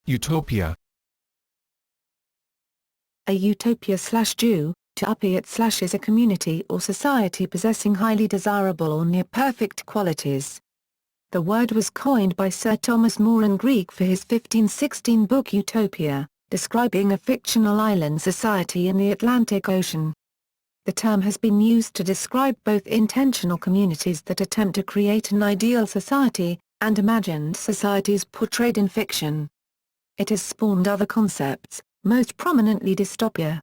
Utopia. A utopia/juː́toʊpiə is a community or society possessing highly desirable or near-perfect qualities. The word was coined by Sir Thomas More in Greek for his 1516 book Utopia, describing a fictional island society in the Atlantic Ocean. The term has been used to describe both intentional communities that attempt to create an ideal society, and imagined societies portrayed in fiction. It has spawned other concepts, most prominently dystopia.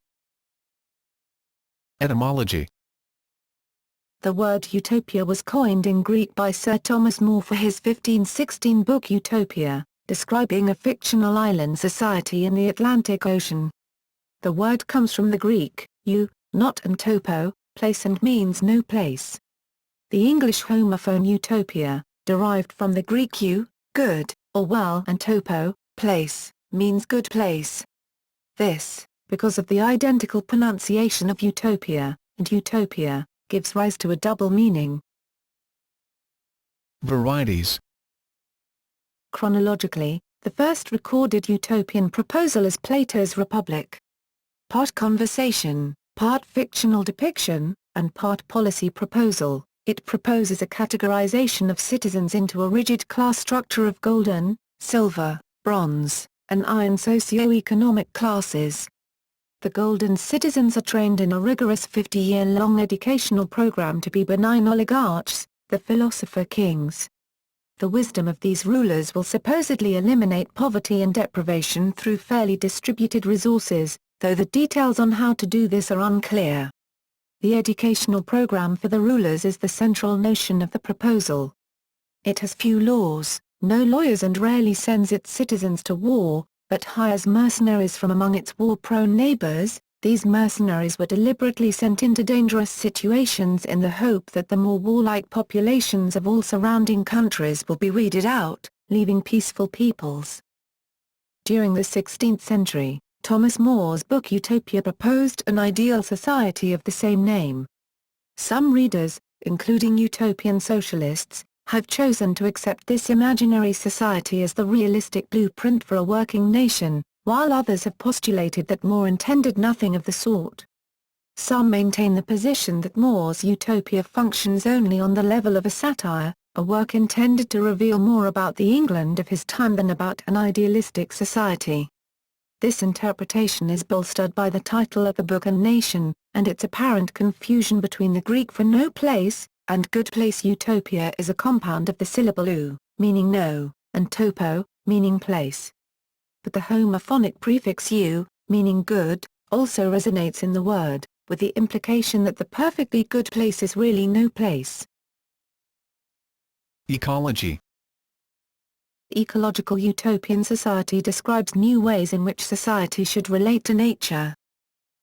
Etymology. The word utopia was coined in Greek by Sir Thomas More for his 1516 book Utopia, describing a fictional island society in the Atlantic Ocean. The word comes from the Greek, not and topo, place, and means no place. The English homophone utopia, derived from the Greek good, or well, and topo, place, means good place. This, because of the identical pronunciation of utopia and utopia, gives rise to a double meaning. Varieties. Chronologically, the first recorded utopian proposal is Plato's Republic. Part conversation, part fictional depiction, and part policy proposal, it proposes a categorization of citizens into a rigid class structure of golden, silver, bronze, and iron socio-economic classes. The golden citizens are trained in a rigorous 50-year-long educational program to be benign oligarchs, the philosopher kings. The wisdom of these rulers will supposedly eliminate poverty and deprivation through fairly distributed resources, though the details on how to do this are unclear. The educational program for the rulers is the central notion of the proposal. It has few laws, no lawyers, and rarely sends its citizens to war, but hires mercenaries from among its war-prone neighbors. These mercenaries were deliberately sent into dangerous situations in the hope that the more warlike populations of all surrounding countries will be weeded out, leaving peaceful peoples. During the 16th century, Thomas More's book Utopia proposed an ideal society of the same name. Some readers, including utopian socialists, have chosen to accept this imaginary society as the realistic blueprint for a working nation, while others have postulated that More intended nothing of the sort. Some maintain the position that More's Utopia functions only on the level of a satire, a work intended to reveal more about the England of his time than about an idealistic society. This interpretation is bolstered by the title of the book and nation, and its apparent confusion between the Greek for no place, and good place. Utopia is a compound of the syllable ou, meaning no, and topo, meaning place. But the homophonic prefix u, meaning good, also resonates in the word, with the implication that the perfectly good place is really no place. Ecology. Ecological utopian society describes new ways in which society should relate to nature.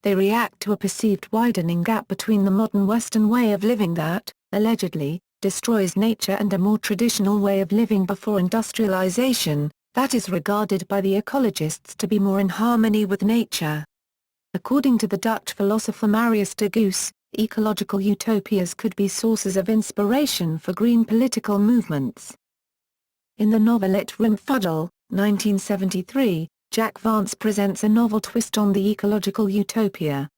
They react to a perceived widening gap between the modern Western way of living that, allegedly, destroys nature and a more traditional way of living before industrialization, that is regarded by the ecologists to be more in harmony with nature. According to the Dutch philosopher Marius de Goos, ecological utopias could be sources of inspiration for green political movements. In the novelette Ruimfuddle, 1973, Jack Vance presents a novel twist on the ecological utopia.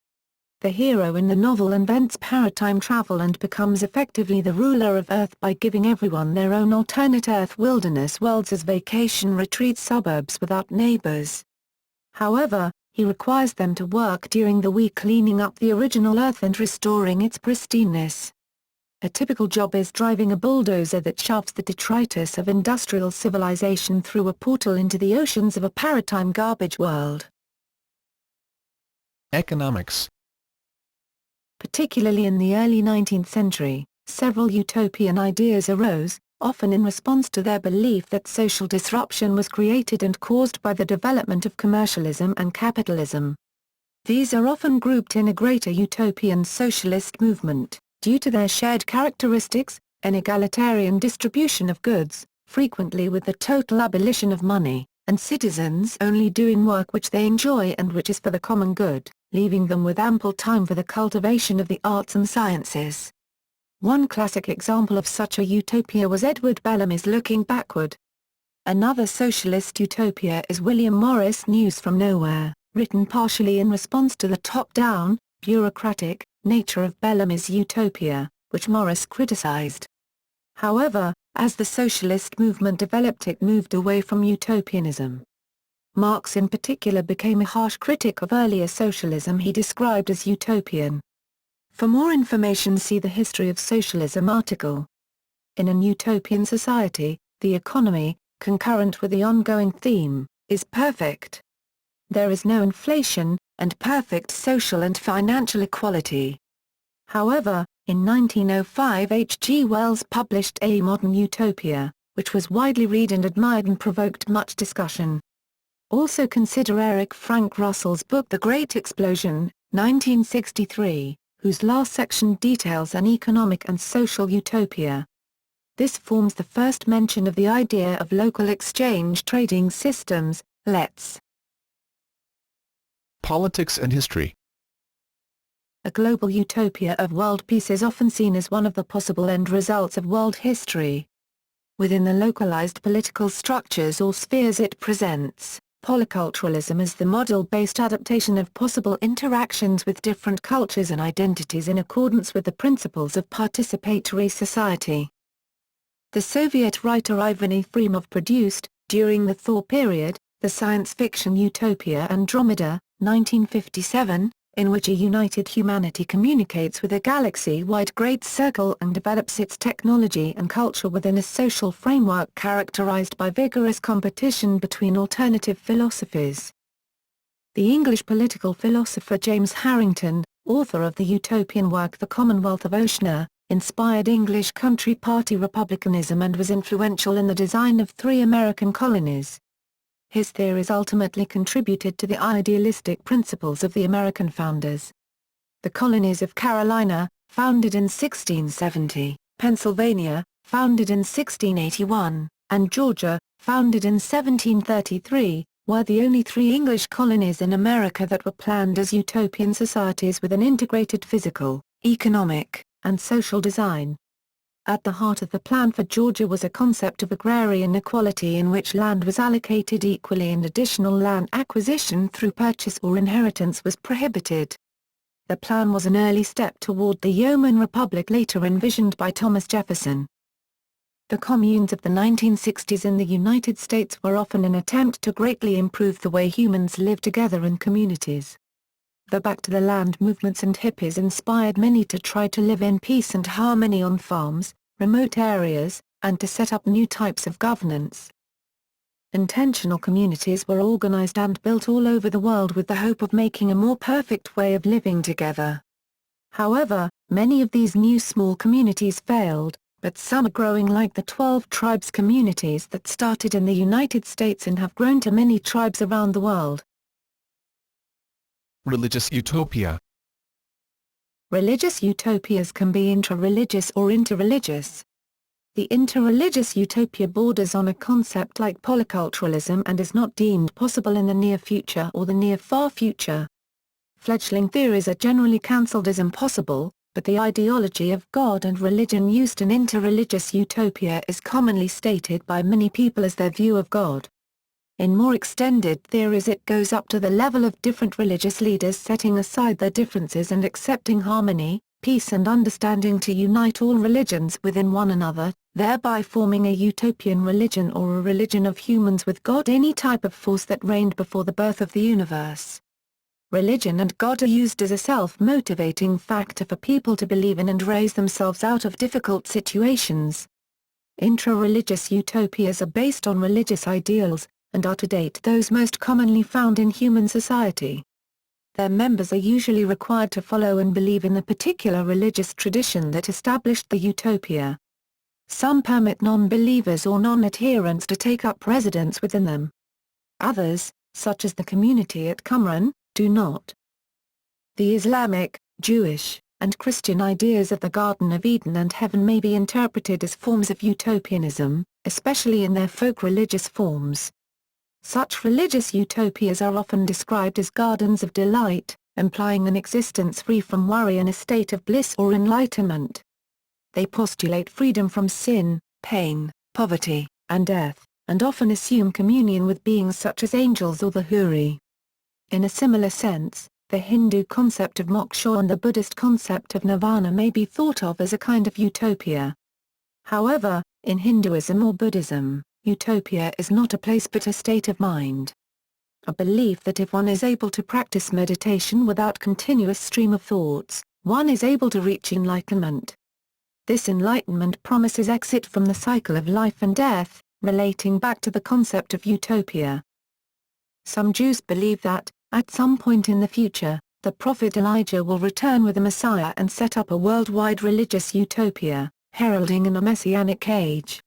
The hero in the novel invents paratime travel and becomes effectively the ruler of Earth by giving everyone their own alternate Earth wilderness worlds as vacation retreat suburbs without neighbors. However, he requires them to work during the week cleaning up the original Earth and restoring its pristineness. A typical job is driving a bulldozer that shoves the detritus of industrial civilization through a portal into the oceans of a paratime garbage world. Economics. Particularly in the early 19th century, several utopian ideas arose, often in response to their belief that social disruption was created and caused by the development of commercialism and capitalism. These are often grouped in a greater utopian socialist movement, due to their shared characteristics, an egalitarian distribution of goods, frequently with the total abolition of money, and citizens only doing work which they enjoy and which is for the common good, leaving them with ample time for the cultivation of the arts and sciences. One classic example of such a utopia was Edward Bellamy's Looking Backward. Another socialist utopia is William Morris' News from Nowhere, written partially in response to the top-down, bureaucratic, nature of Bellamy's Utopia, which Morris criticized. However, as the socialist movement developed, it moved away from utopianism. Marx in particular became a harsh critic of earlier socialism he described as utopian. For more information, see the History of Socialism article. In an utopian society, the economy, concurrent with the ongoing theme, is perfect. There is no inflation, and perfect social and financial equality. However, in 1905 H. G. Wells published A Modern Utopia, which was widely read and admired and provoked much discussion. Also consider Eric Frank Russell's book The Great Explosion, 1963, whose last section details an economic and social utopia. This forms the first mention of the idea of local exchange trading systems, LETS. Politics and history. A global utopia of world peace is often seen as one of the possible end results of world history. Within the localized political structures or spheres it presents, polyculturalism is the model-based adaptation of possible interactions with different cultures and identities in accordance with the principles of participatory society. The Soviet writer Ivan Efremov produced, during the Thaw period, the science fiction utopia Andromeda, 1957, in which a united humanity communicates with a galaxy-wide great circle and develops its technology and culture within a social framework characterized by vigorous competition between alternative philosophies. The English political philosopher James Harrington, author of the utopian work The Commonwealth of Oceania, inspired English Country Party republicanism and was influential in the design of 3 American colonies. His theories ultimately contributed to the idealistic principles of the American founders. The colonies of Carolina, founded in 1670, Pennsylvania, founded in 1681, and Georgia, founded in 1733, were the only 3 English colonies in America that were planned as utopian societies with an integrated physical, economic, and social design. At the heart of the plan for Georgia was a concept of agrarian equality in which land was allocated equally and additional land acquisition through purchase or inheritance was prohibited. The plan was an early step toward the Yeoman Republic later envisioned by Thomas Jefferson. The communes of the 1960s in the United States were often an attempt to greatly improve the way humans live together in communities. The Back to the Land movements and hippies inspired many to try to live in peace and harmony on farms, remote areas, and to set up new types of governance. Intentional communities were organized and built all over the world with the hope of making a more perfect way of living together. However, many of these new small communities failed, but some are growing, like the 12 tribes communities that started in the United States and have grown to many tribes around the world. Religious utopia. Religious utopias can be intra-religious or interreligious. The interreligious utopia borders on a concept like polyculturalism and is not deemed possible in the near future or the near-far future. Fledgling theories are generally cancelled as impossible, but the ideology of God and religion used in interreligious utopia is commonly stated by many people as their view of God. In more extended theories it goes up to the level of different religious leaders setting aside their differences and accepting harmony, peace and understanding to unite all religions within one another, thereby forming a utopian religion or a religion of humans with God, any type of force that reigned before the birth of the universe. Religion and God are used as a self-motivating factor for people to believe in and raise themselves out of difficult situations. Intra-religious utopias are based on religious ideals, and are to date those most commonly found in human society. Their members are usually required to follow and believe in the particular religious tradition that established the utopia. Some permit non-believers or non-adherents to take up residence within them. Others, such as the community at Qumran, do not. The Islamic, Jewish, and Christian ideas of the Garden of Eden and heaven may be interpreted as forms of utopianism, especially in their folk religious forms. Such religious utopias are often described as gardens of delight, implying an existence free from worry and a state of bliss or enlightenment. They postulate freedom from sin, pain, poverty, and death, and often assume communion with beings such as angels or the Huri. In a similar sense, the Hindu concept of moksha and the Buddhist concept of nirvana may be thought of as a kind of utopia. However, in Hinduism or Buddhism, utopia is not a place but a state of mind. A belief that if one is able to practice meditation without continuous stream of thoughts, one is able to reach enlightenment. This enlightenment promises exit from the cycle of life and death, relating back to the concept of utopia. Some Jews believe that, at some point in the future, the prophet Elijah will return with the Messiah and set up a worldwide religious utopia, heralding in a messianic age.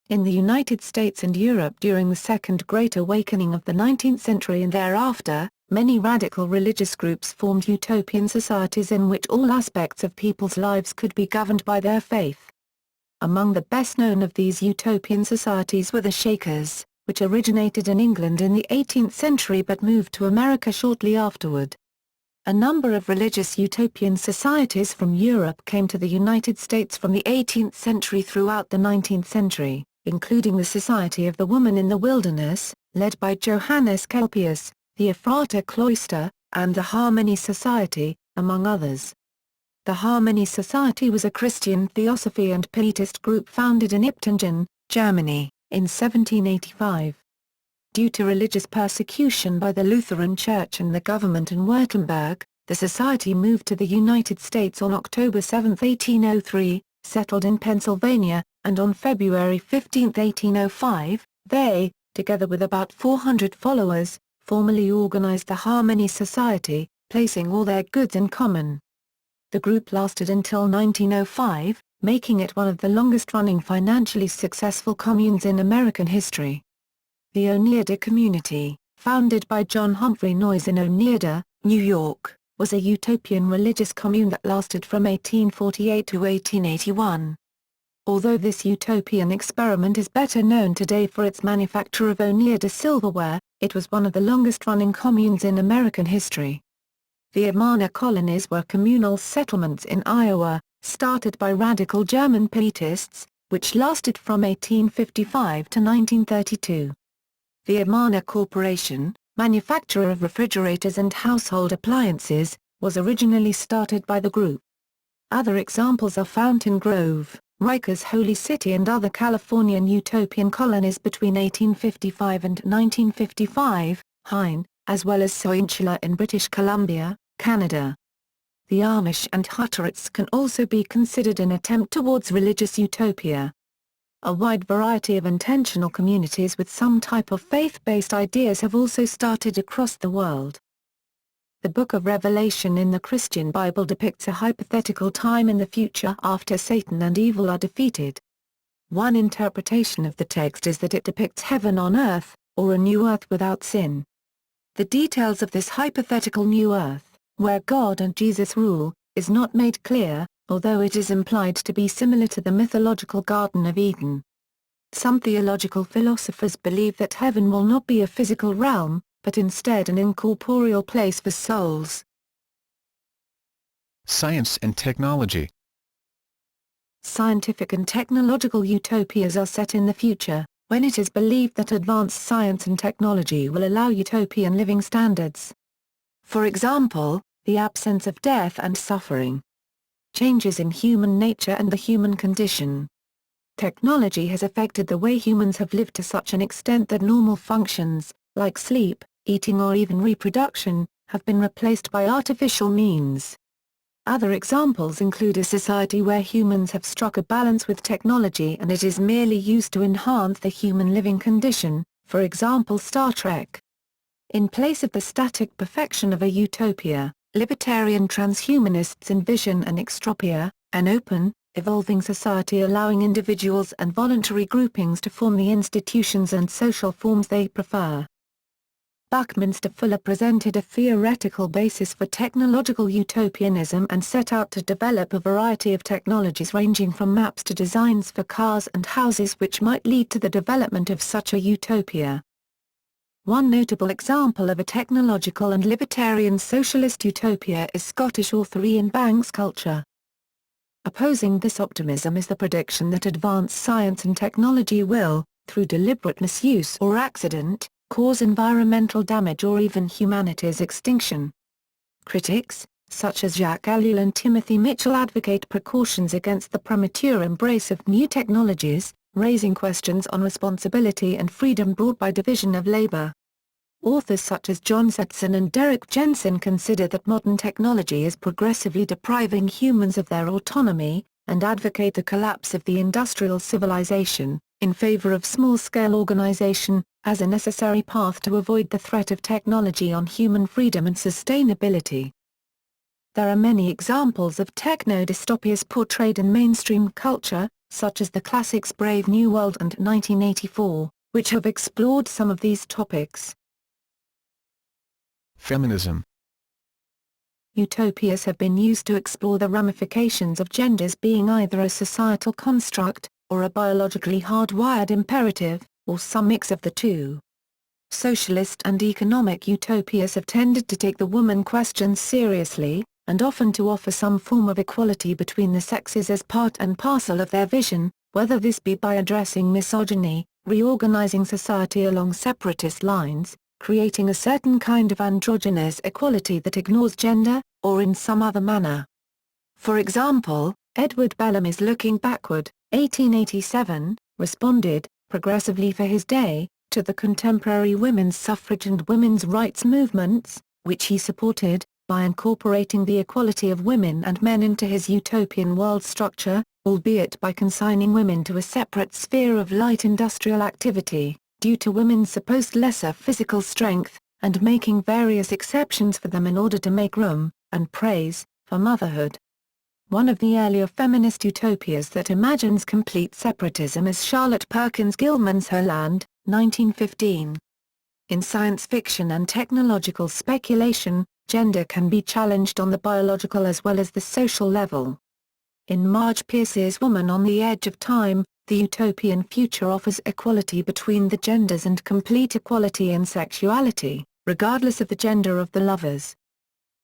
In the United States and Europe during the Second Great Awakening of the 19th century and thereafter, many radical religious groups formed utopian societies in which all aspects of people's lives could be governed by their faith. Among the best known of these utopian societies were the Shakers, which originated in England in the 18th century but moved to America shortly afterward. A number of religious utopian societies from Europe came to the United States from the 18th century throughout the 19th century, including the Society of the Woman in the Wilderness, led by Johannes Kelpius, the Ephrata Cloister, and the Harmony Society, among others. The Harmony Society was a Christian theosophy and pietist group founded in Iptingen, Germany, in 1785. Due to religious persecution by the Lutheran Church and the government in Württemberg, the society moved to the United States on October 7, 1803, settled in Pennsylvania, and on February 15, 1805, they, together with about 400 followers, formally organized the Harmony Society, placing all their goods in common. The group lasted until 1905, making it one of the longest-running financially successful communes in American history. The Oneida Community, founded by John Humphrey Noyes in Oneida, New York, was a utopian religious commune that lasted from 1848 to 1881. Although this utopian experiment is better known today for its manufacture of Oneida silverware, it was one of the longest-running communes in American history. The Amana colonies were communal settlements in Iowa, started by radical German pietists, which lasted from 1855 to 1932. The Amana Corporation, manufacturer of refrigerators and household appliances, was originally started by the group. Other examples are Fountain Grove, Rikers Holy City and other Californian utopian colonies between 1855 and 1955, Hine, as well as Soinsula in British Columbia, Canada. The Amish and Hutterites can also be considered an attempt towards religious utopia. A wide variety of intentional communities with some type of faith-based ideas have also started across the world. The Book of Revelation in the Christian Bible depicts a hypothetical time in the future after Satan and evil are defeated. One interpretation of the text is that it depicts heaven on earth, or a new earth without sin. The details of this hypothetical new earth, where God and Jesus rule, is not made clear, although it is implied to be similar to the mythological Garden of Eden. Some theological philosophers believe that heaven will not be a physical realm, but instead an incorporeal place for souls. Science and technology. Scientific and technological utopias are set in the future, when it is believed that advanced science and technology will allow utopian living standards. For example, the absence of death and suffering. Changes in human nature and the human condition. Technology has affected the way humans have lived to such an extent that normal functions, like sleep, eating or even reproduction, have been replaced by artificial means. Other examples include a society where humans have struck a balance with technology and it is merely used to enhance the human living condition, for example Star Trek. In place of the static perfection of a utopia, libertarian transhumanists envision an extropia, an open, evolving society allowing individuals and voluntary groupings to form the institutions and social forms they prefer. Buckminster Fuller presented a theoretical basis for technological utopianism and set out to develop a variety of technologies ranging from maps to designs for cars and houses which might lead to the development of such a utopia. One notable example of a technological and libertarian socialist utopia is Scottish author Ian Banks' Culture. Opposing this optimism is the prediction that advanced science and technology will, through deliberate misuse or accident, cause environmental damage or even humanity's extinction. Critics, such as Jacques Ellul and Timothy Mitchell, advocate precautions against the premature embrace of new technologies, raising questions on responsibility and freedom brought by division of labor. Authors such as John Setson and Derek Jensen consider that modern technology is progressively depriving humans of their autonomy, and advocate the collapse of the industrial civilization, in favor of small-scale organization, as a necessary path to avoid the threat of technology on human freedom and sustainability. There are many examples of techno-dystopias portrayed in mainstream culture, such as the classics Brave New World and 1984, which have explored some of these topics. Feminism. Utopias have been used to explore the ramifications of genders being either a societal construct, or a biologically hardwired imperative, or some mix of the two. Socialist and economic utopias have tended to take the woman question seriously, and often to offer some form of equality between the sexes as part and parcel of their vision, whether this be by addressing misogyny, reorganizing society along separatist lines, creating a certain kind of androgynous equality that ignores gender, or in some other manner. For example, Edward Bellamy's Looking Backward, 1887, responded, progressively for his day, to the contemporary women's suffrage and women's rights movements, which he supported, by incorporating the equality of women and men into his utopian world structure, albeit by consigning women to a separate sphere of light industrial activity, due to women's supposed lesser physical strength, and making various exceptions for them in order to make room, and praise, for motherhood. One of the earlier feminist utopias that imagines complete separatism is Charlotte Perkins Gilman's Herland, 1915. In science fiction and technological speculation, gender can be challenged on the biological as well as the social level. In Marge Pierce's Woman on the Edge of Time, the utopian future offers equality between the genders and complete equality in sexuality, regardless of the gender of the lovers.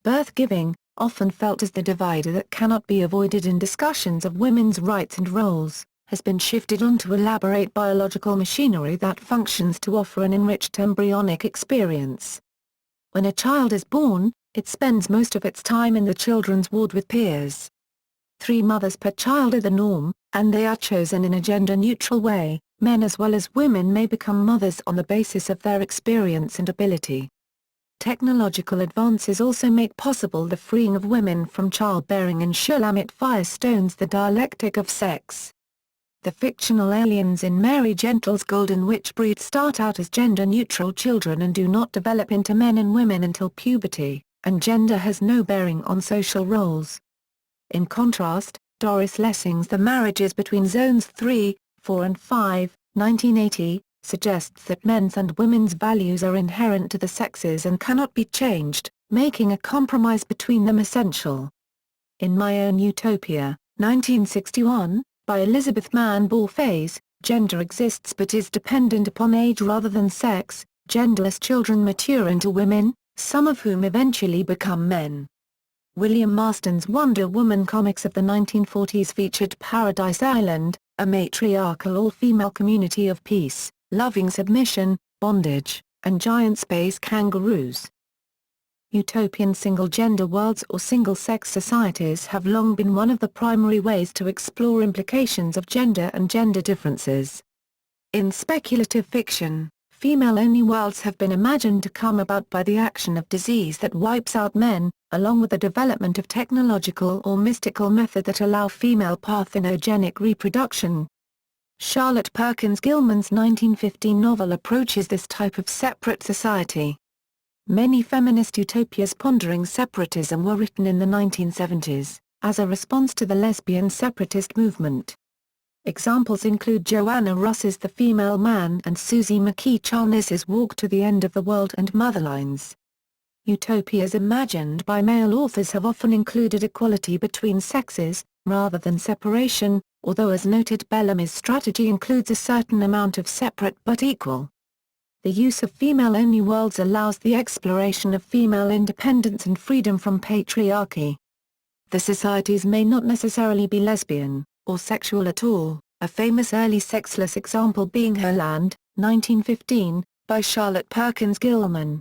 Birth-giving, often felt as the divider that cannot be avoided in discussions of women's rights and roles, has been shifted onto elaborate biological machinery that functions to offer an enriched embryonic experience. When a child is born, it spends most of its time in the children's ward with peers. 3 mothers per child are the norm, and they are chosen in a gender-neutral way. Men as well as women may become mothers on the basis of their experience and ability. Technological advances also make possible the freeing of women from childbearing in Shulamit Firestone's The Dialectic of Sex. The fictional aliens in Mary Gentle's Golden Witch Breed start out as gender-neutral children and do not develop into men and women until puberty, and gender has no bearing on social roles. In contrast, Doris Lessing's The Marriages Between Zones 3, 4 and 5, 1980, suggests that men's and women's values are inherent to the sexes and cannot be changed, making a compromise between them essential. In My Own Utopia, 1961, by Elizabeth Mann Borfaze, gender exists but is dependent upon age rather than sex. Genderless children mature into women, some of whom eventually become men. William Marston's Wonder Woman comics of the 1940s featured Paradise Island, a matriarchal all-female community of peace, loving submission, bondage, and giant space kangaroos. Utopian single-gender worlds or single-sex societies have long been one of the primary ways to explore implications of gender and gender differences. In speculative fiction, female-only worlds have been imagined to come about by the action of disease that wipes out men, along with the development of technological or mystical methods that allow female parthenogenic reproduction. Charlotte Perkins Gilman's 1915 novel approaches this type of separate society. Many feminist utopias pondering separatism were written in the 1970s, as a response to the lesbian separatist movement. Examples include Joanna Russ's The Female Man and Susie McKee Chalnis's Walk to the End of the World and Motherlines. Utopias imagined by male authors have often included equality between sexes, rather than separation, although as noted Bellamy's strategy includes a certain amount of separate but equal. The use of female-only worlds allows the exploration of female independence and freedom from patriarchy. The societies may not necessarily be lesbian, or sexual at all, a famous early sexless example being Her Land, 1915, by Charlotte Perkins Gilman.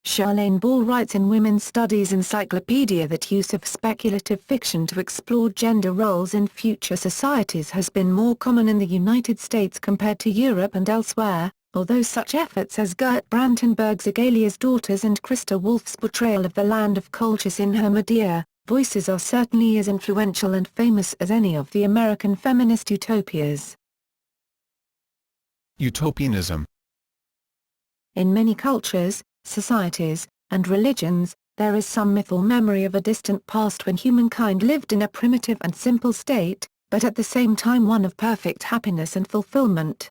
Charlene Ball writes in Women's Studies Encyclopedia that use of speculative fiction to explore gender roles in future societies has been more common in the United States compared to Europe and elsewhere, although such efforts as Gert Brantenberg's Agalia's Daughters and Christa Wolf's portrayal of the land of Colchis in her Medea, voices are certainly as influential and famous as any of the American feminist utopias. Utopianism. In many cultures, societies, and religions, there is some myth or memory of a distant past when humankind lived in a primitive and simple state, but at the same time one of perfect happiness and fulfillment.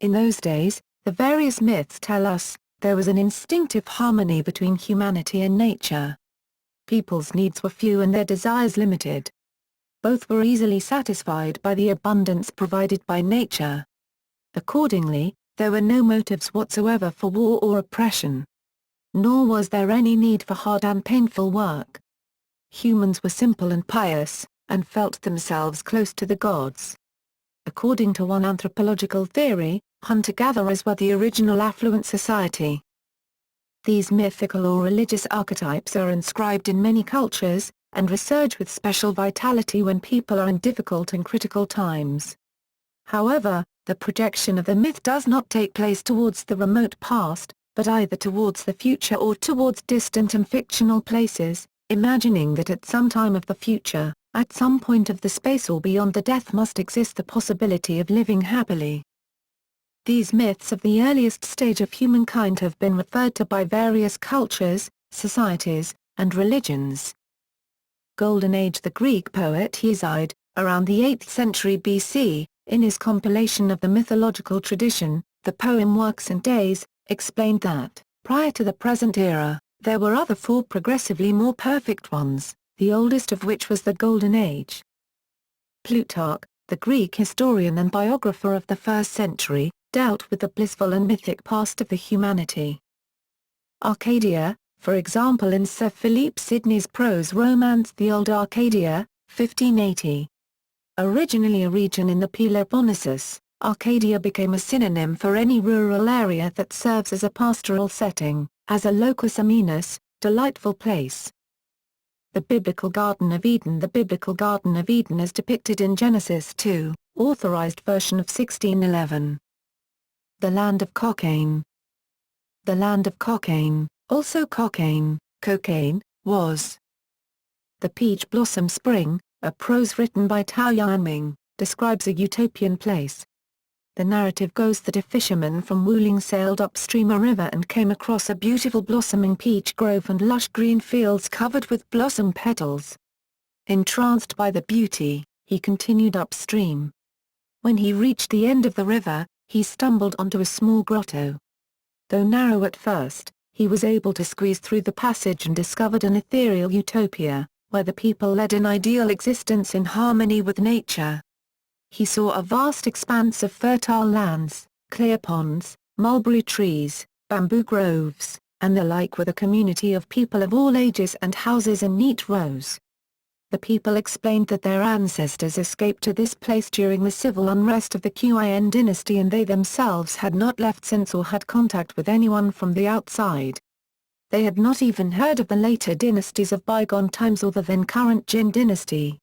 In those days, the various myths tell us, there was an instinctive harmony between humanity and nature. People's needs were few and their desires limited. Both were easily satisfied by the abundance provided by nature. Accordingly, there were no motives whatsoever for war or oppression. Nor was there any need for hard and painful work. Humans were simple and pious, and felt themselves close to the gods. According to one anthropological theory, hunter-gatherers were the original affluent society. These mythical or religious archetypes are inscribed in many cultures, and resurge with special vitality when people are in difficult and critical times. However, the projection of the myth does not take place towards the remote past, but either towards the future or towards distant and fictional places, imagining that at some time of the future, at some point of the space or beyond the death must exist the possibility of living happily. These myths of the earliest stage of humankind have been referred to by various cultures, societies, and religions. Golden Age. The Greek poet Hesiod, around the 8th century BC, in his compilation of the mythological tradition, the poem Works and Days, explained that, prior to the present era, there were other four progressively more perfect ones, the oldest of which was the Golden Age. Plutarch, the Greek historian and biographer of the 1st century, dealt with the blissful and mythic past of the humanity. Arcadia, for example, in Sir Philip Sidney's prose romance The Old Arcadia, 1580. Originally a region in the Peloponnesus, Arcadia became a synonym for any rural area that serves as a pastoral setting, as a locus amenus, delightful place. The Biblical Garden of Eden. The Biblical Garden of Eden is depicted in Genesis 2, authorized version of 1611. The Land of Cockaigne. The Land of Cockaigne, also Cockaigne, cocaine, was. The Peach Blossom Spring, a prose written by Tao Yanming, describes a utopian place. The narrative goes that a fisherman from Wuling sailed upstream a river and came across a beautiful blossoming peach grove and lush green fields covered with blossom petals. Entranced by the beauty, he continued upstream. When he reached the end of the river, he stumbled onto a small grotto. Though narrow at first, he was able to squeeze through the passage and discovered an ethereal utopia, where the people led an ideal existence in harmony with nature. He saw a vast expanse of fertile lands, clear ponds, mulberry trees, bamboo groves, and the like, with a community of people of all ages and houses in neat rows. The people explained that their ancestors escaped to this place during the civil unrest of the Qin dynasty and they themselves had not left since or had contact with anyone from the outside. They had not even heard of the later dynasties of bygone times or the then current Jin dynasty.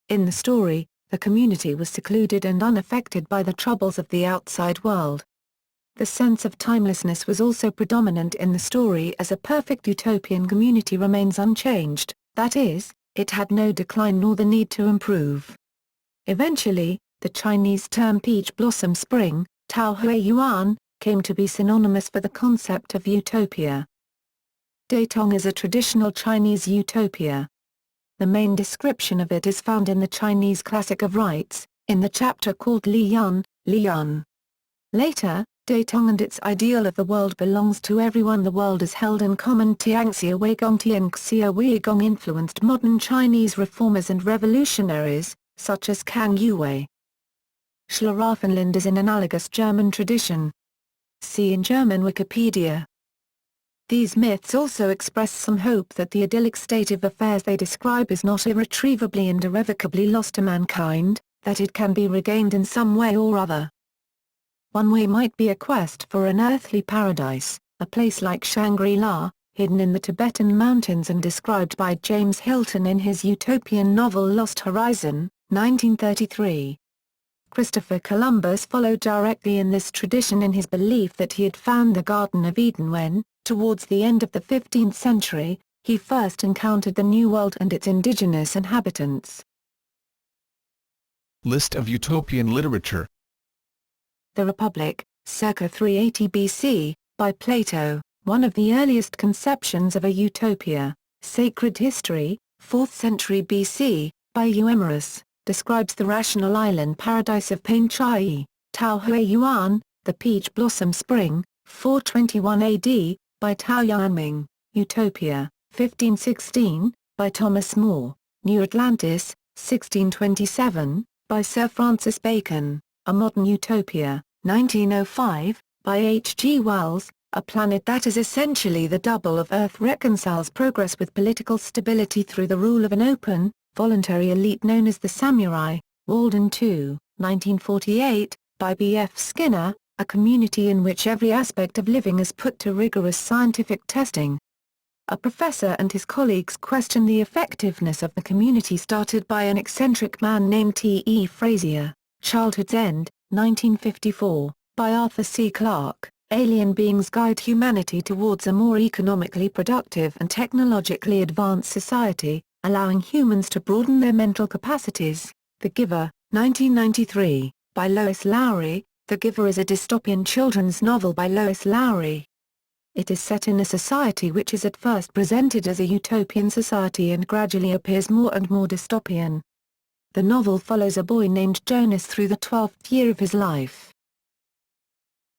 In the story, the community was secluded and unaffected by the troubles of the outside world. The sense of timelessness was also predominant in the story, as a perfect utopian community remains unchanged, that is, it had no decline nor the need to improve. Eventually, the Chinese term peach blossom spring, Tao Hui Yuan, came to be synonymous for the concept of utopia. Datong is a traditional Chinese utopia. The main description of it is found in the Chinese Classic of Rites, in the chapter called Li Yun. Later, Datong and its ideal of the world belongs to everyone. The world is held in common. Tianxia Weigong influenced modern Chinese reformers and revolutionaries, such as Kang Youwei. Schlaraffenland is an analogous German tradition. See in German Wikipedia. These myths also express some hope that the idyllic state of affairs they describe is not irretrievably and irrevocably lost to mankind, that it can be regained in some way or other. One way might be a quest for an earthly paradise, a place like Shangri-La, hidden in the Tibetan mountains and described by James Hilton in his utopian novel Lost Horizon, 1933. Christopher Columbus followed directly in this tradition in his belief that he had found the Garden of Eden when, towards the end of the 15th century, he first encountered the New World and its indigenous inhabitants. List of utopian literature. The Republic, circa 380 BC, by Plato, one of the earliest conceptions of a utopia. Sacred History, 4th century BC, by Euhemerus, describes the rational island paradise of Panchai, Tao Hui Yuan, the Peach Blossom Spring, 421 AD, by Tao Yanming. Utopia, 1516, by Thomas More. New Atlantis, 1627, by Sir Francis Bacon. A Modern Utopia, 1905, by H. G. Wells. A planet that is essentially the double of Earth reconciles progress with political stability through the rule of an open, voluntary elite known as the samurai. Walden 2, 1948, by B. F. Skinner. A community in which every aspect of living is put to rigorous scientific testing. A professor and his colleagues question the effectiveness of the community started by an eccentric man named T. E. Frazier. Childhood's End, 1954, by Arthur C. Clarke. Alien beings guide humanity towards a more economically productive and technologically advanced society, allowing humans to broaden their mental capacities. The Giver, 1993, by Lois Lowry. The Giver is a dystopian children's novel by Lois Lowry. It is set in a society which is at first presented as a utopian society and gradually appears more and more dystopian. The novel follows a boy named Jonas through the 12th year of his life.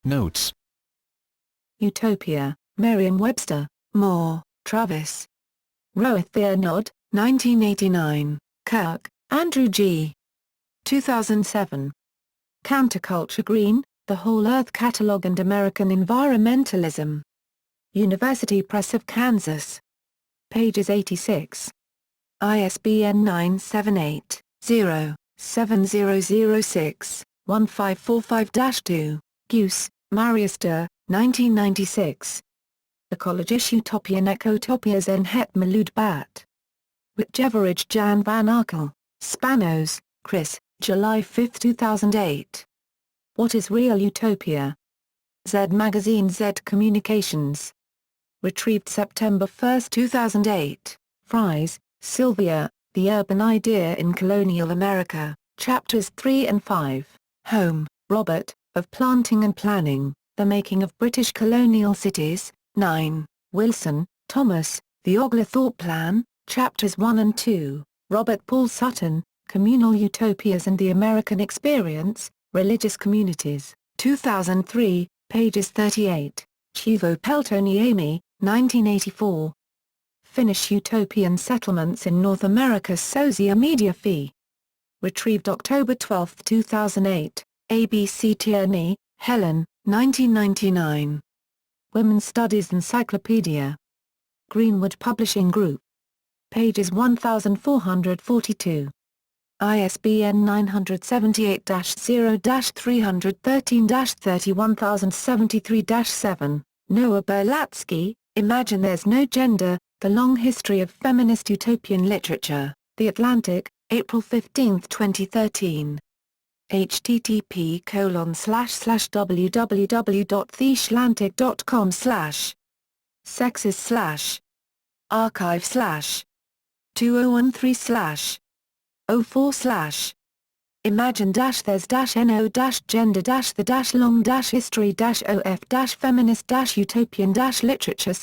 Notes. Utopia, Merriam-Webster, Moore, Travis. Roeth Theernod, 1989, Kirk, Andrew G. 2007. Counterculture Green, The Whole Earth Catalog and American Environmentalism. University Press of Kansas. Pages 86. ISBN 978-0-7006-1545-2. Guse, Marius de, 1996. Ecologisch Utopian Ecotopias en het Melude Bat. Whitjeverage Jan van Arkel, Spanos, Chris, July 5, 2008. What is Real Utopia? Z Magazine Z Communications. Retrieved September 1, 2008. Fries, Sylvia, The Urban Idea in Colonial America, Chapters 3 and 5. Home, Robert, Of Planting and Planning, The Making of British Colonial Cities, 9. Wilson, Thomas, The Oglethorpe Plan, Chapters 1 and 2. Robert Paul Sutton, Communal Utopias and the American Experience, Religious Communities, 2003, pages 38. Chivo Peltoniemi, 1984. Finnish Utopian Settlements in North America Socia Media Fee. Retrieved October 12, 2008. ABC Tierney, Helen, 1999. Women's Studies Encyclopedia. Greenwood Publishing Group. Pages 1442. ISBN 978-0-313-31073-7. Noah Berlatsky, Imagine There's No Gender, The Long History of Feminist Utopian Literature, The Atlantic, April 15, 2013. http://www.theatlantic.com/ sexes/ archive/ 2013/ 04/ Imagine-there's-no-gender-the-long-history-of-feminist-utopian-literature/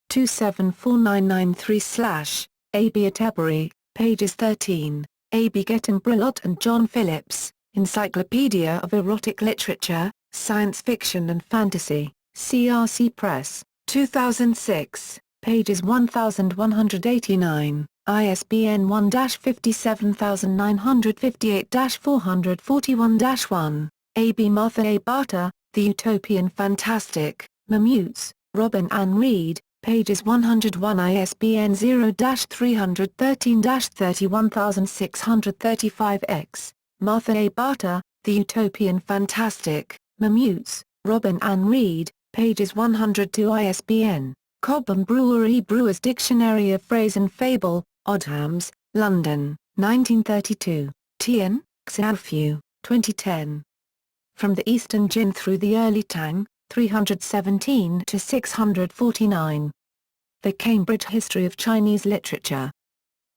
274993/ A. B. Atterbury, pages 13, A. B. Gettin-Brilot and John Phillips, Encyclopedia of Erotic Literature, Science Fiction and Fantasy, CRC Press, 2006, pages 1189. ISBN 1-57958-441-1. A. B. Martha A. Barter, The Utopian Fantastic, Mamutes, Robin Ann Reed, pages 101. ISBN 0-313-31635-X. Martha A. Barter, The Utopian Fantastic, Mamutes, Robin Ann Reed, pages 102. ISBN, Cobham Brewer E. Brewer's Dictionary of Phrase and Fable, Odhams, London, 1932. Tian, Xiaofu, 2010. From the Eastern Jin Through the Early Tang, 317-649. The Cambridge History of Chinese Literature.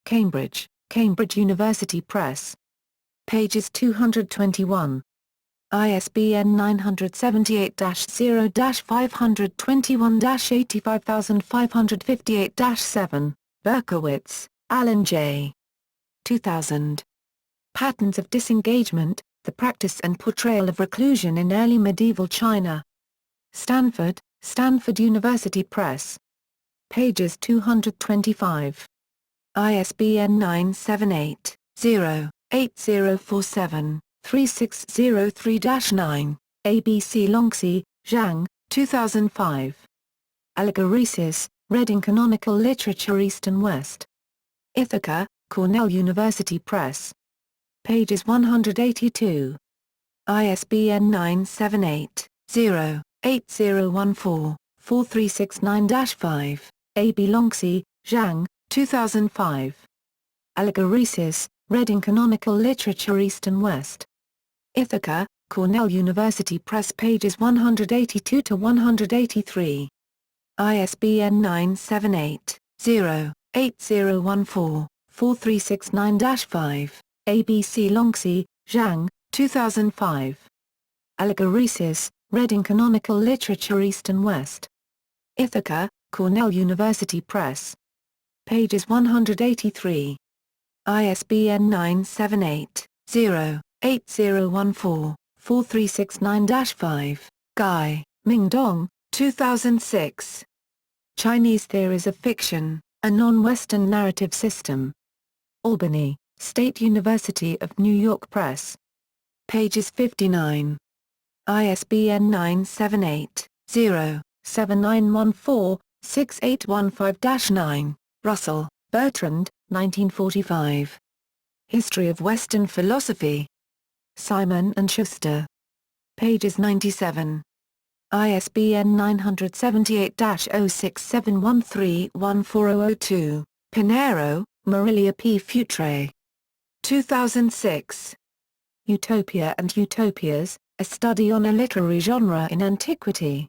Cambridge, Cambridge University Press. Pages 221. ISBN 978-0-521-85558-7, Berkowitz, Alan J. 2000. Patterns of Disengagement, The Practice and Portrayal of Reclusion in Early Medieval China. Stanford, Stanford University Press. Pages 225. ISBN 978-0-8047-3603-9, ABC Longxi, Zhang, 2005. Allegoresis, Reading Canonical Literature East and West. Ithaca, Cornell University Press. Pages 182. ISBN 978-0-8014-4369-5, A.B. Longxi, Zhang, 2005. Allegoresis, Reading Canonical Literature East and West. Ithaca, Cornell University Press. Pages 182-183. ISBN 978-0-8014-4369-5, ABC Longxi, Zhang, 2005. Allegoresis, Reading Canonical Literature East and West. Ithaca, Cornell University Press. Pages 183. ISBN 978-0-8014-4369-5, Guy, Mingdong, 2006. Chinese Theories of Fiction, A Non-Western Narrative System. Albany, State University of New York Press. Pages 59. ISBN 978-0-7914-6815-9, Russell, Bertrand, 1945. History of Western Philosophy. Simon & Schuster. Pages 97. ISBN 978-06713-14002, Pinheiro, Marilia P. Futre. 2006. Utopia and Utopias, A Study on a Literary Genre in Antiquity.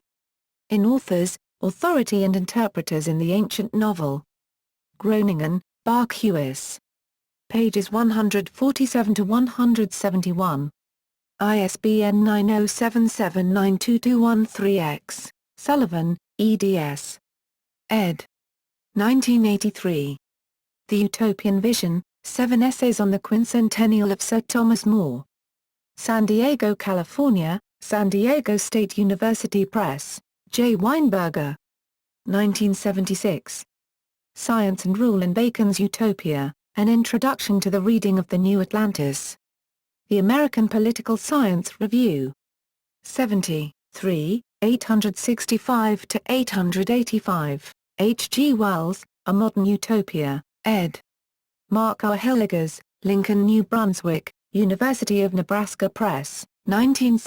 In Authors, Authority and Interpreters in the Ancient Novel. Groningen, Bach Hewis. Pages 147-171. ISBN 9077922213-X, Sullivan, eds. ed. 1983. The Utopian Vision, 7 Essays on the Quincentennial of Sir Thomas More. San Diego, California, San Diego State University Press, J. Weinberger. 1976. Science and Rule in Bacon's Utopia, An Introduction to the Reading of the New Atlantis. The American Political Science Review. 73, 865-885, H. G. Wells, A Modern Utopia, ed. Mark R. Hilligers, Lincoln, New Brunswick, University of Nebraska Press, 1960.